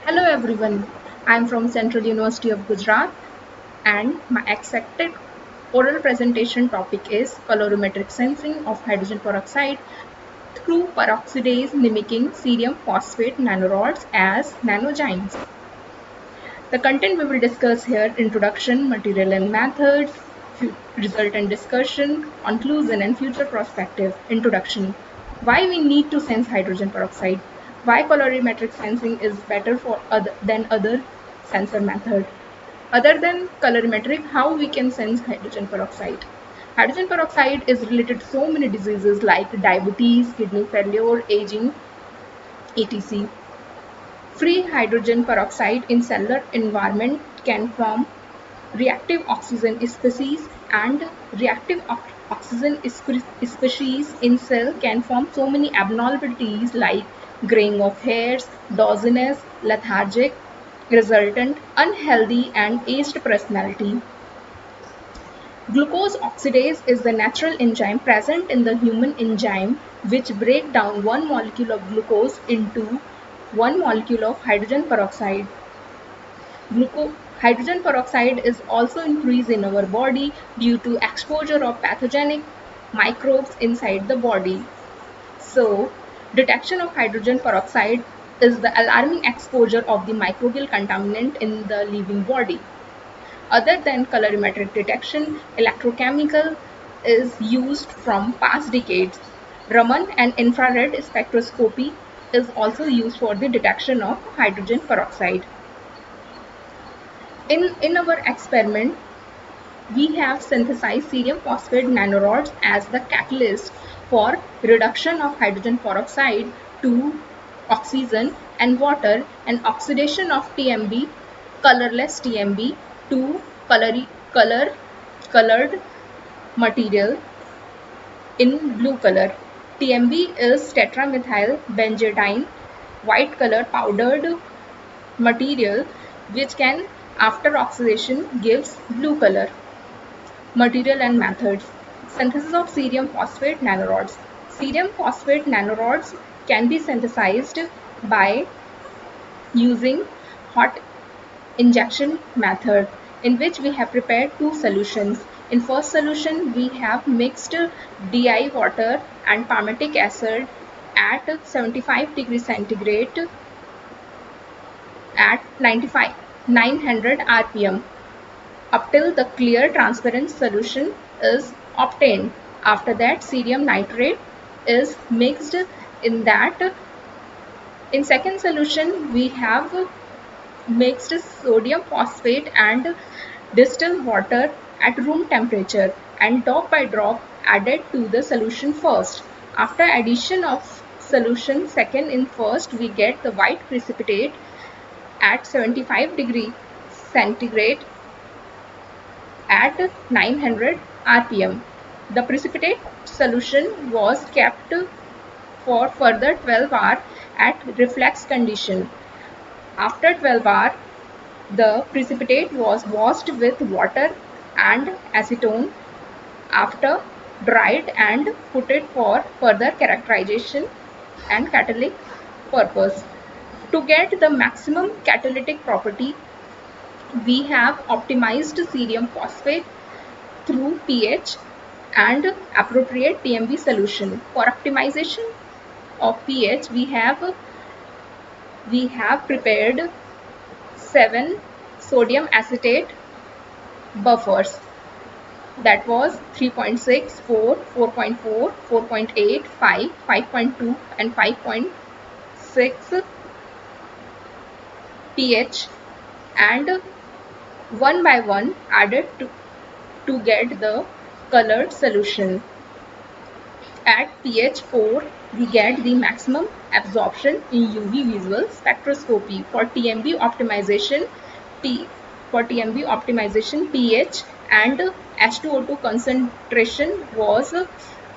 Hello everyone, I am from Central University of Gujarat and my accepted oral presentation topic is colorimetric sensing of hydrogen peroxide through peroxidase mimicking cerium phosphate nanorods as nanogymes. The content we will discuss here: introduction, material and methods, resultant discussion, conclusion and future perspective. Introduction: why we need to sense hydrogen peroxide, why colorimetric sensing is better than other sensor method. Other than colorimetric, how we can sense hydrogen peroxide? Hydrogen peroxide is related to so many diseases like diabetes, kidney failure, aging, etc. Free hydrogen peroxide in cellular environment can form reactive oxygen species, and reactive oxygen species in cell can form so many abnormalities like graying of hairs, dizziness, lethargic, resultant unhealthy and aged personality. Glucose oxidase is the natural enzyme present in the human enzyme which break down one molecule of glucose into one molecule of hydrogen peroxide. Hydrogen peroxide is also increased in our body due to exposure of pathogenic microbes inside the body. So, detection of hydrogen peroxide is the alarming exposure of the microbial contaminant in the living body. Other than colorimetric detection, electrochemical is used from past decades. Raman and infrared spectroscopy is also used for the detection of hydrogen peroxide. In our experiment, we have synthesized cerium phosphate nanorods as the catalyst for reduction of hydrogen peroxide to oxygen and water and oxidation of TMB, colorless TMB, to colored material in blue color. TMB is tetramethyl benzidine, white color powdered material which can after oxidation gives blue color. Material and methods. Synthesis of cerium phosphate nanorods. Cerium phosphate nanorods can be synthesized by using hot injection method, in which we have prepared two solutions. In first solution, we have mixed DI water and palmitic acid at 75 degrees centigrade at 900 rpm up till the clear transparent solution is obtained. After that, cerium nitrate is mixed in that. In second solution, we have mixed sodium phosphate and distilled water at room temperature and drop by drop added to the solution first. After addition of solution second in first, we get the white precipitate at 75 degree centigrade at 900 rpm. The precipitate solution was kept for further 12 hours at reflex condition. After 12 hours, the precipitate was washed with water and acetone. After dried and put it for further characterization and catalytic purpose. To get the maximum catalytic property, we have optimized cerium phosphate through pH and appropriate TMB solution. For optimization of pH, we have prepared 7 sodium acetate buffers, that was 3.6, 4, 4.4, 4.8, 5, 5.2 and 5.6 pH, and one by one added to get the colored solution. At pH 4, we get the maximum absorption in UV visual spectroscopy. For TMB optimization, pH and H2O2 concentration was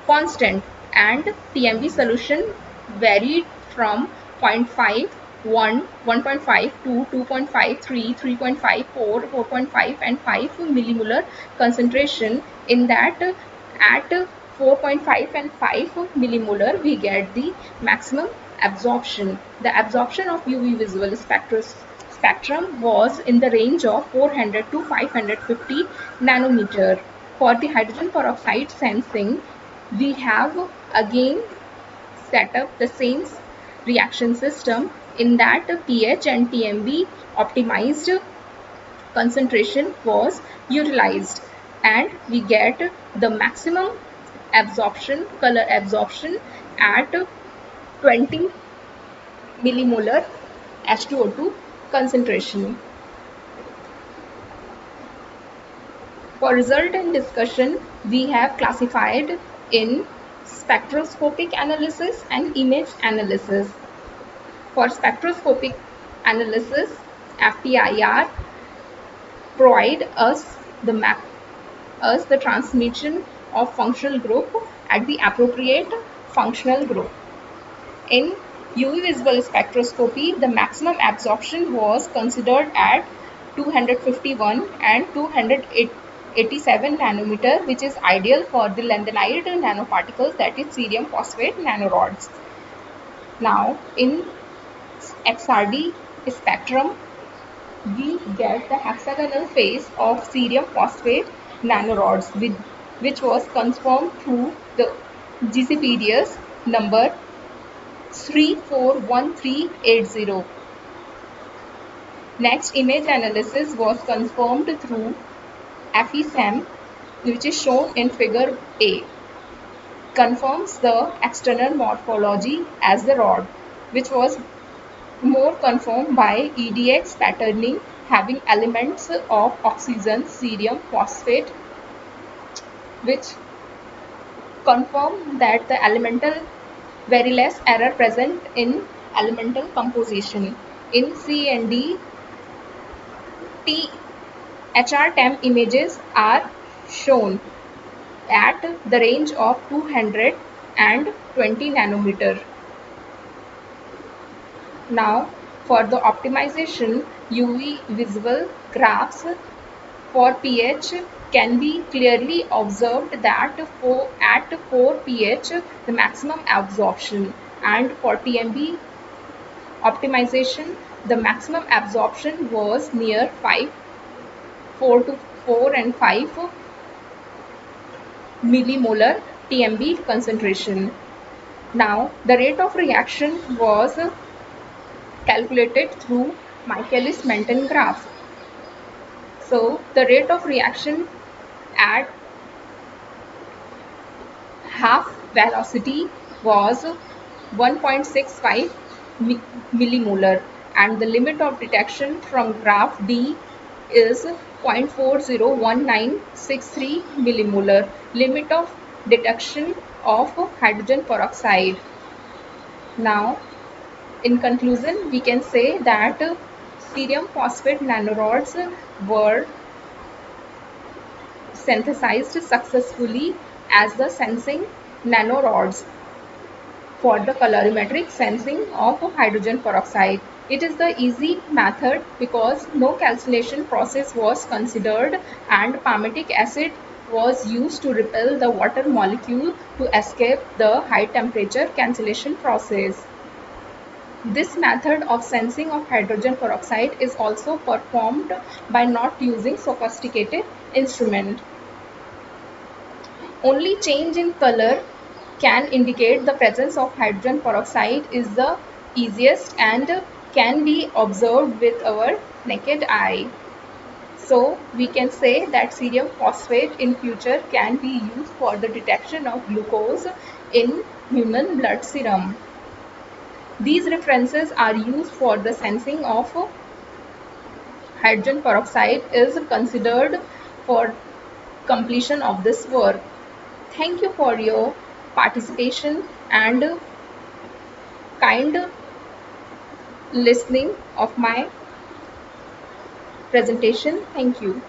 constant, and TMB solution varied from 0.5, 1.5 to 2.5, 3, 3.5, 4, 4.5 and 5 millimolar concentration. In that, at 4.5 and 5 millimolar, we get the maximum absorption. The absorption of UV visible spectrum was in the range of 400 to 550 nanometer. For the hydrogen peroxide sensing, we have again set up the same reaction system in that pH and TMB optimized concentration was utilized, and we get the maximum absorption, color absorption at 20 millimolar H2O2 concentration. For result and discussion, we have classified in spectroscopic analysis and image analysis. For spectroscopic analysis, FTIR provide us the transmission of functional group at the appropriate functional group. In UV visible spectroscopy, the maximum absorption was considered at 251 and 287 nanometer, which is ideal for the lanthanide nanoparticles, that is cerium phosphate nanorods. Now, in XRD spectrum, we get the hexagonal phase of cerium phosphate nanorods, which was confirmed through the GCPDS number 341380. Next, image analysis was confirmed through FESEM, which is shown in figure A. Confirms the external morphology as the rod, which was more confirmed by EDX patterning having elements of oxygen, cerium phosphate, which confirm that the elemental very less error present in elemental composition. In C and D, HR-TEM images are shown at the range of 220 nanometer. Now, for the optimization, UV visible graphs for pH can be clearly observed that at 4 pH the maximum absorption, and for TMB optimization the maximum absorption was near 4 and 5 millimolar TMB concentration. Now, the rate of reaction was calculated through Michaelis-Menten graph. So, the rate of reaction at half velocity was 1.65 millimolar, and the limit of detection from graph D is 0.401963 millimolar, limit of detection of hydrogen peroxide. Now, in conclusion, we can say that cerium phosphate nanorods were synthesized successfully as the sensing nanorods for the colorimetric sensing of hydrogen peroxide. It is the easy method because no calcination process was considered, and palmitic acid was used to repel the water molecule to escape the high temperature cancellation process. This method of sensing of hydrogen peroxide is also performed by not using sophisticated instrument. Only change in color can indicate the presence of hydrogen peroxide is the easiest and can be observed with our naked eye. So we can say that cerium phosphate in future can be used for the detection of glucose in human blood serum. These references are used for the sensing of hydrogen peroxide is considered for completion of this work. Thank you for your participation and kind listening of my presentation. Thank you.